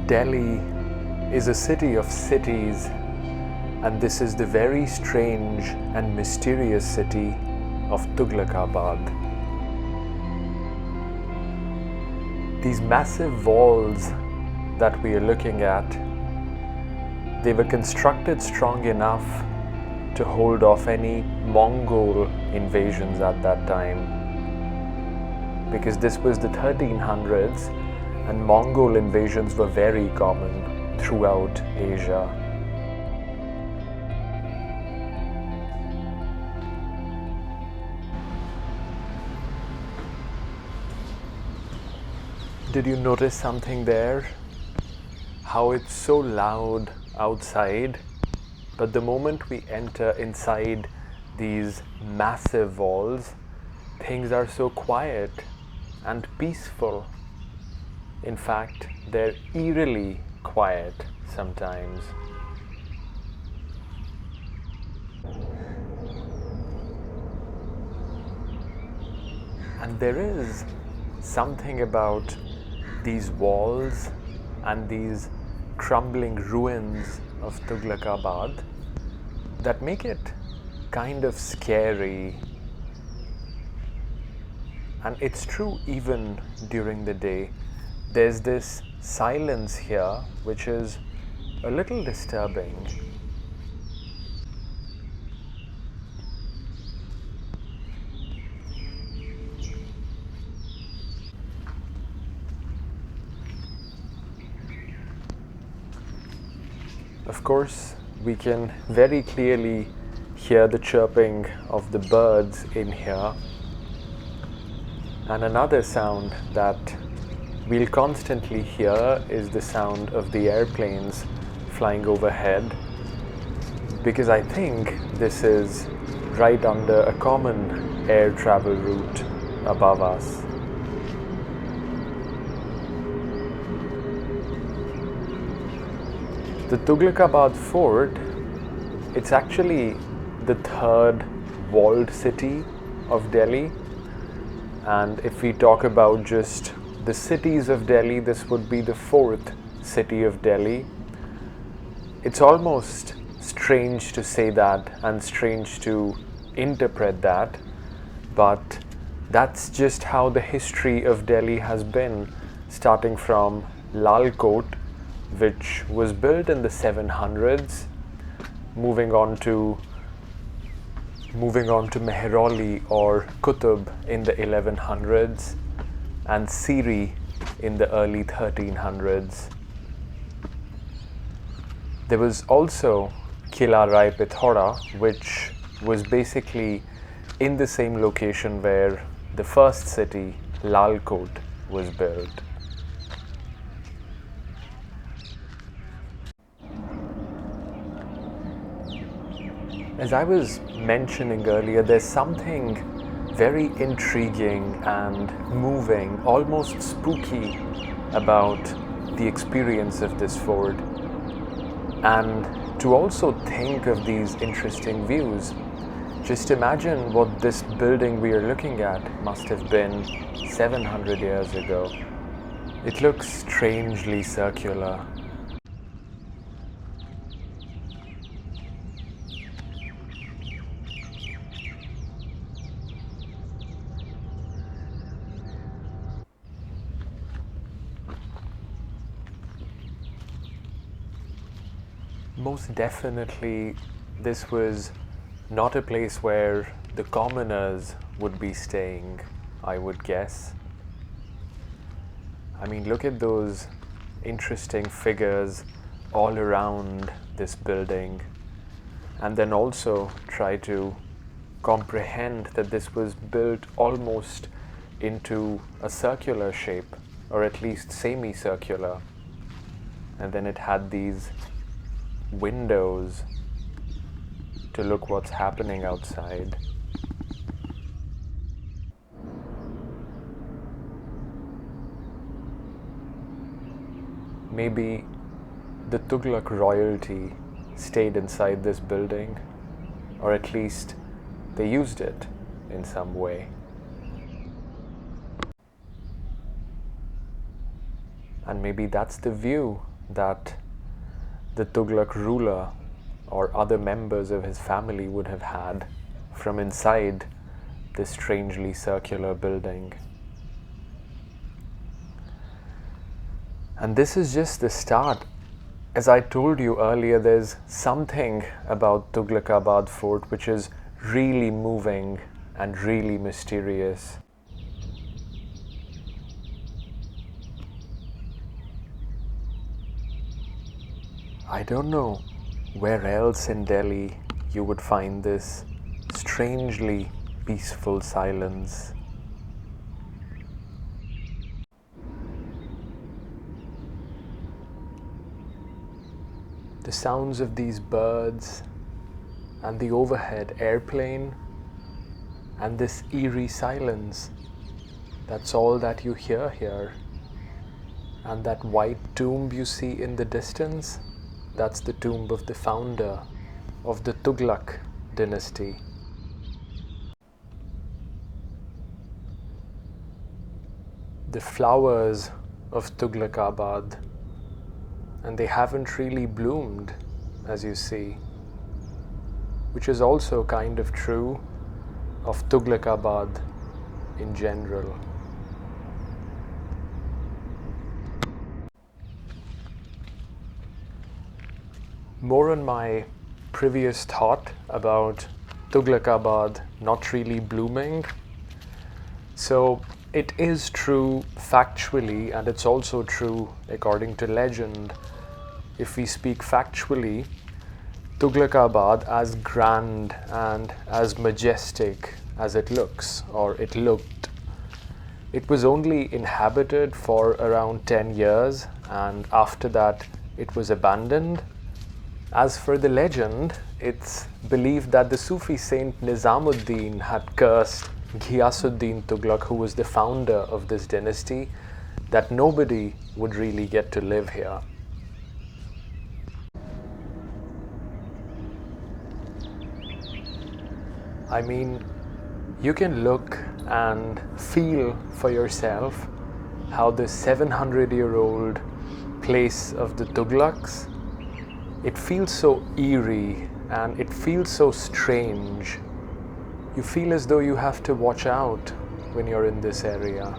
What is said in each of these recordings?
Delhi is a city of cities, and this is the very strange and mysterious city of Tughlaqabad. These massive walls that we are looking at, they were constructed strong enough to hold off any Mongol invasions at that time, because this was the 1300s and Mongol invasions were very common throughout Asia. Did you notice something there? How it's so loud outside, but the moment we enter inside these massive walls, things are so quiet and peaceful. In fact, they're eerily quiet sometimes. And there is something about these walls and these crumbling ruins of Tughlaqabad that make it kind of scary. And it's true even during the day. There's this silence here which is a little disturbing. Of course, we can very clearly hear the chirping of the birds in here. And another sound that we'll constantly hear is the sound of the airplanes flying overhead, because I think this is right under a common air travel route above us. The Tughlaqabad Fort, it's actually the third walled city of Delhi. And if we talk about just the cities of Delhi, this would be the fourth city of Delhi. It's almost strange to say that and strange to interpret that, but that's just how the history of Delhi has been, starting from Lal Kot, which was built in the 700s, moving on to Mehrauli or Qutub in the 1100s, and Siri in the early 1300s. There was also Kila Rai Pithoda, which was basically in the same location where the first city, Lal Kot, was built. As I was mentioning earlier, there's something very intriguing and moving, almost spooky about the experience of this fort. And to also think of these interesting views, just imagine what this building we are looking at must have been 700 years ago. It looks strangely circular. Most definitely, this was not a place where the commoners would be staying, I would guess. I mean, look at those interesting figures all around this building, and then also try to comprehend that this was built almost into a circular shape, or at least semicircular, and then it had these windows to look what's happening outside. Maybe the Tughlaq royalty stayed inside this building, or at least they used it in some way. And maybe that's the view that the Tughlaq ruler or other members of his family would have had from inside this strangely circular building. And this is just the start. As I told you earlier, there's something about Tughlaqabad Fort which is really moving and really mysterious. I don't know where else in Delhi you would find this strangely peaceful silence. The sounds of these birds and the overhead airplane and this eerie silence, that's all that you hear here. And that white tomb you see in the distance, that's the tomb of the founder of the Tughlaq dynasty. The flowers of Tughlaqabad, and they haven't really bloomed, as you see, which is also kind of true of Tughlaqabad in general. More on my previous thought about Tughlaqabad not really blooming. So it is true factually, and it's also true according to legend. If we speak factually, Tughlaqabad, as grand and as majestic as it looks, or it looked, it was only inhabited for around 10 years, and after that it was abandoned. As for the legend, it's believed that the Sufi saint Nizamuddin had cursed Ghiyas-ud-din Tughlaq, who was the founder of this dynasty, that nobody would really get to live here. I mean, you can look and feel for yourself how the 700-year-old place of the Tughlaqs, it feels so eerie and it feels so strange. You feel as though you have to watch out when you're in this area.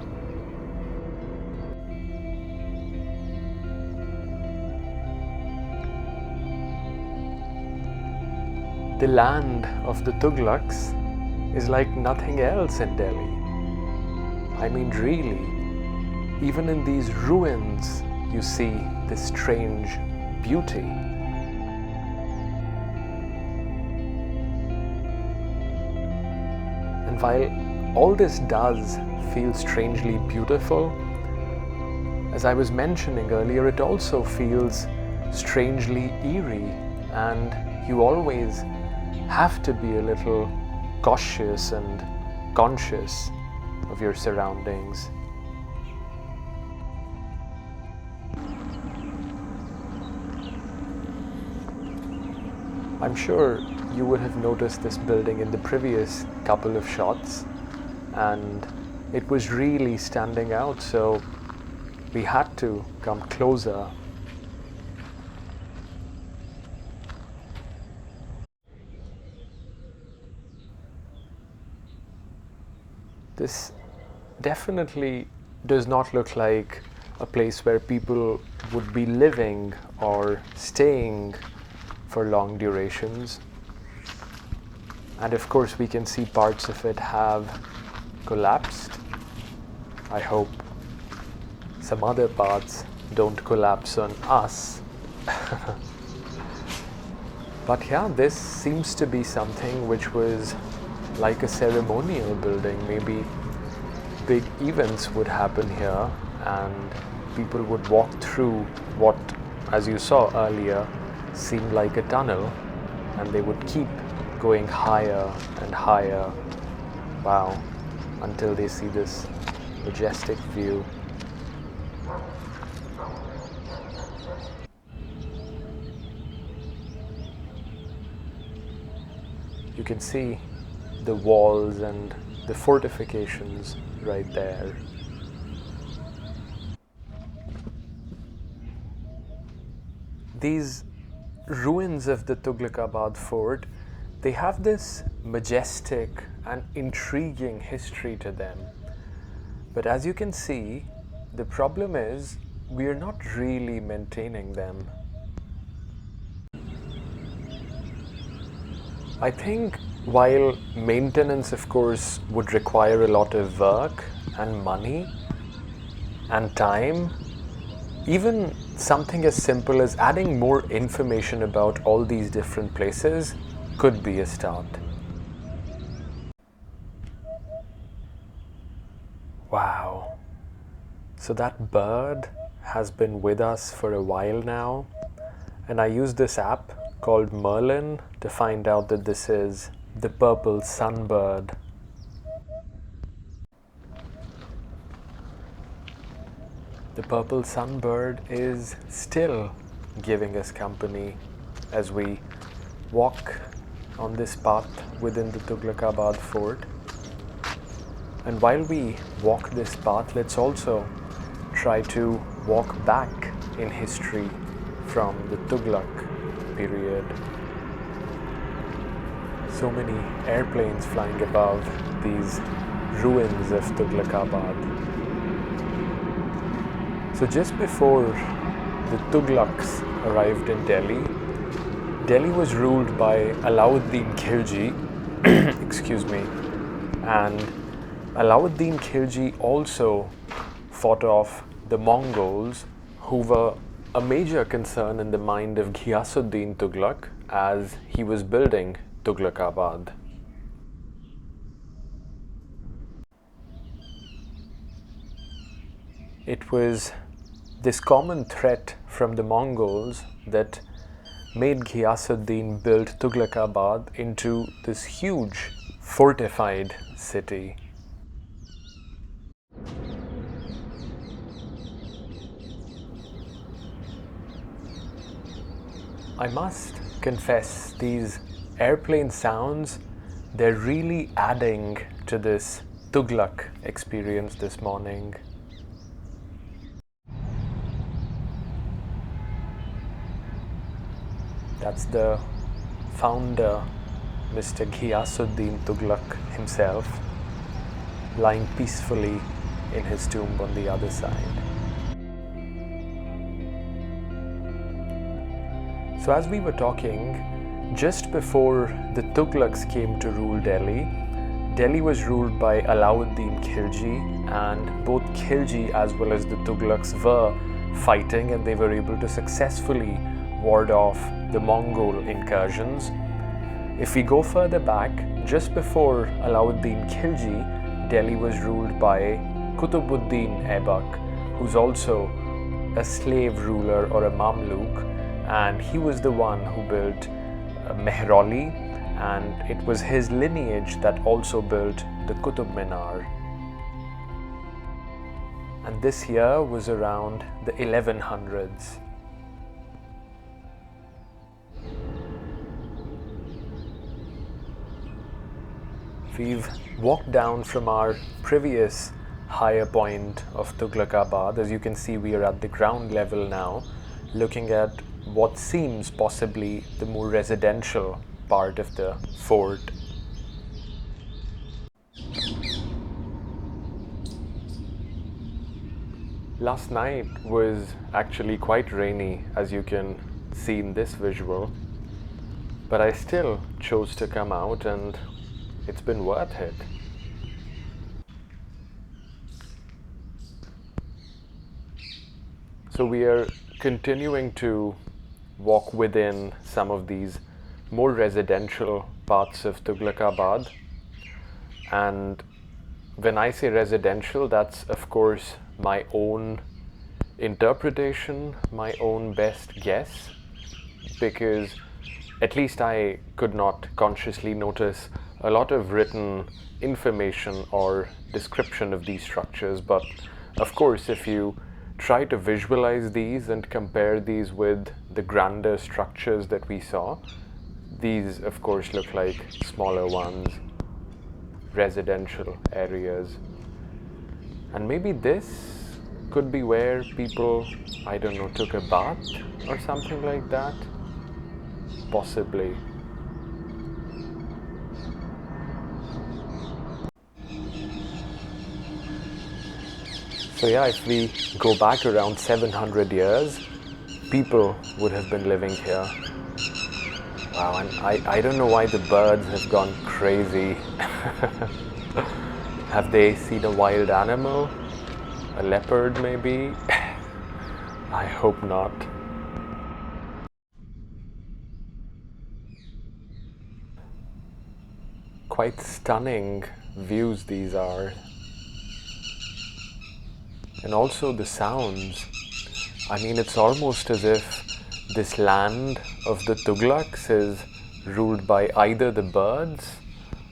The land of the Tughlaqs is like nothing else in Delhi. I mean, really, even in these ruins, you see this strange beauty. And while all this does feel strangely beautiful, as I was mentioning earlier, it also feels strangely eerie, and you always have to be a little cautious and conscious of your surroundings. I'm sure you would have noticed this building in the previous couple of shots, and it was really standing out, so we had to come closer. This definitely does not look like a place where people would be living or staying for long durations. And of course we can see parts of it have collapsed. I hope some other parts don't collapse on us. But yeah, this seems to be something which was like a ceremonial building. Maybe big events would happen here and people would walk through what, as you saw earlier, seemed like a tunnel, and they would keep going higher and higher, wow, until they see this majestic view. You can see the walls and the fortifications right there. these ruins of the Tughlaqabad Fort, they have this majestic and intriguing history to them. But as you can see, the problem is we are not really maintaining them. I think while maintenance, of course, would require a lot of work and money and time, even something as simple as adding more information about all these different places could be a start. Wow. So that bird has been with us for a while now, and I use this app called Merlin to find out that this is the purple sunbird. The purple sunbird is still giving us company as we walk on this path within the Tughlaqabad Fort. And while we walk this path, let's also try to walk back in history from the Tughlaq period. So many airplanes flying above these ruins of Tughlaqabad. So just before the Tughlaqs arrived in Delhi, Delhi was ruled by Alauddin Khilji, excuse me, and Alauddin Khilji also fought off the Mongols, who were a major concern in the mind of Ghiyas-ud-din Tughlaq as he was building Tughlaqabad. It was this common threat from the Mongols that made Ghiyas-ud-din build Tughlaqabad into this huge fortified city. I must confess, these airplane sounds, they're really adding to this Tughlaq experience this morning. That's the founder, Mr. Ghiyas-ud-din Tughlaq himself, lying peacefully in his tomb on the other side. So as we were talking, just before the Tughlaqs came to rule Delhi, Delhi was ruled by Alauddin Khilji, and both Khilji as well as the Tughlaqs were fighting, and they were able to successfully ward off the Mongol incursions. If we go further back, just before Alauddin Khilji, Delhi was ruled by Qutbuddin Aibak, who's also a slave ruler or a Mamluk, and he was the one who built Mehroli, and it was his lineage that also built the Qutub Minar. And this year was around the 1100s. We've walked down from our previous higher point of Tughlaqabad. As you can see, we are at the ground level now, looking at what seems possibly the more residential part of the fort. Last night was actually quite rainy, as you can see in this visual, but I still chose to come out, and it's been worth it. So we are continuing to walk within some of these more residential parts of Tughlaqabad, and when I say residential, that's of course my own interpretation, my own best guess, because at least I could not consciously notice a lot of written information or description of these structures. But of course, if you try to visualize these and compare these with the grander structures that we saw, these of course look like smaller ones, residential areas. And maybe this could be where people, I don't know, took a bath or something like that. Possibly. So yeah, if we go back around 700 years, people would have been living here. Wow, and I don't know why the birds have gone crazy. Have they seen a wild animal? A leopard maybe? I hope not. Quite stunning views these are. And also the sounds. I mean, it's almost as if this land of the Tughlaqs is ruled by either the birds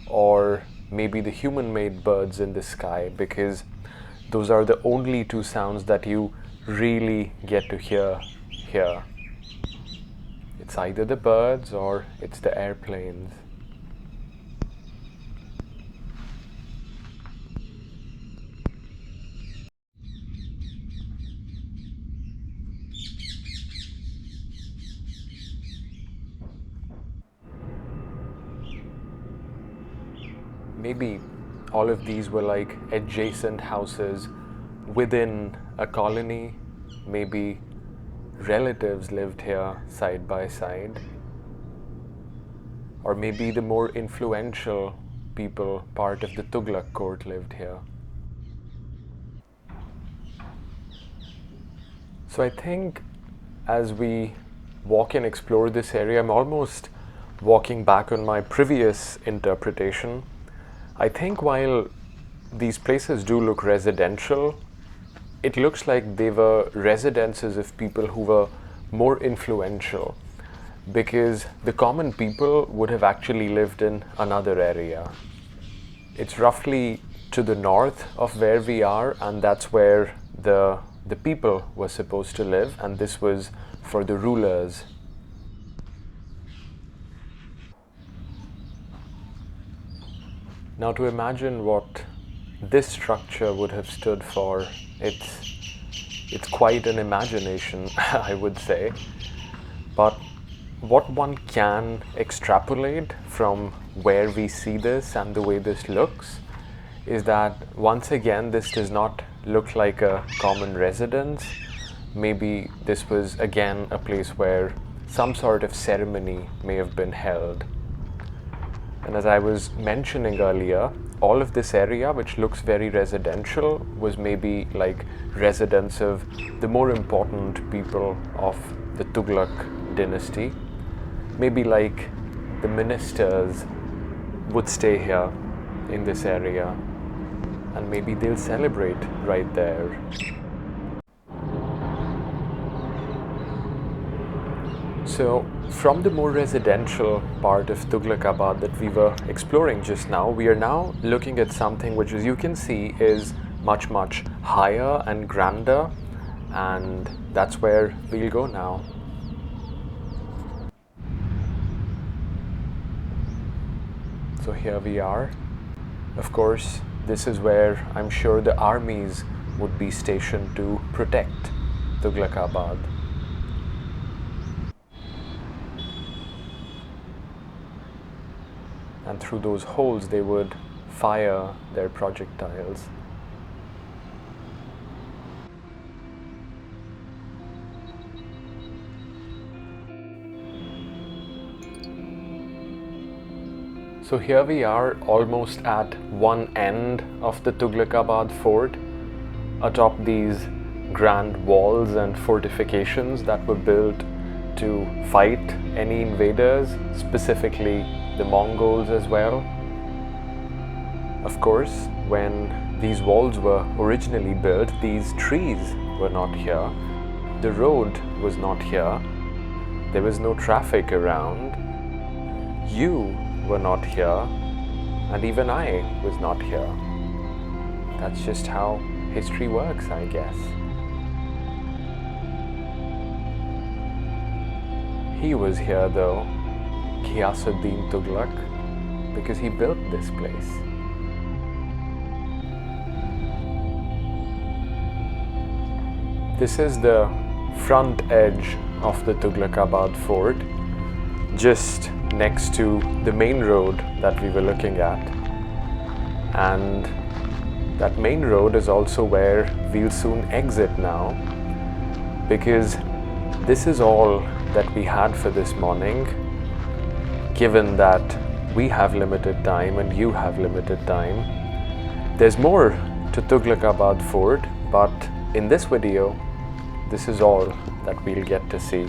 or maybe the human-made birds in the sky, because those are the only two sounds that you really get to hear here. It's either the birds or it's the airplanes. Maybe all of these were like adjacent houses within a colony. Maybe relatives lived here side by side. Or maybe the more influential people, part of the Tughlaq court, lived here. So I think as we walk and explore this area, I'm almost walking back on my previous interpretation. I think while these places do look residential, it looks like they were residences of people who were more influential, because the common people would have actually lived in another area. It's roughly to the north of where we are, and that's where the people were supposed to live, and this was for the rulers. Now, to imagine what this structure would have stood for, it's quite an imagination, I would say. But what one can extrapolate from where we see this and the way this looks is that, once again, this does not look like a common residence. Maybe this was again a place where some sort of ceremony may have been held. And as I was mentioning earlier, all of this area, which looks very residential, was maybe like residence of the more important people of the Tughlaq dynasty. Maybe like the ministers would stay here in this area, and maybe they'll celebrate right there. So, from the more residential part of Tughlaqabad that we were exploring just now, we are now looking at something which, as you can see, is much, much higher and grander, and that's where we'll go now. So here we are. Of course, this is where I'm sure the armies would be stationed to protect Tughlaqabad. And through those holes they would fire their projectiles. So here we are, almost at one end of the Tughlaqabad Fort, atop these grand walls and fortifications that were built to fight any invaders, specifically the Mongols as well. Of course, when these walls were originally built, these trees were not here. The road was not here. There was no traffic around. You were not here, and even I was not here. That's just how history works, I guess. He was here though, Ghiyas-ud-din Tughlaq, because he built this place. This is the front edge of the Tughlaqabad Fort, just next to the main road that we were looking at. And that main road is also where we'll soon exit now, because this is all that we had for this morning, given that we have limited time and you have limited time. There's more to Tughlaqabad Fort, but in this video, this is all that we'll get to see.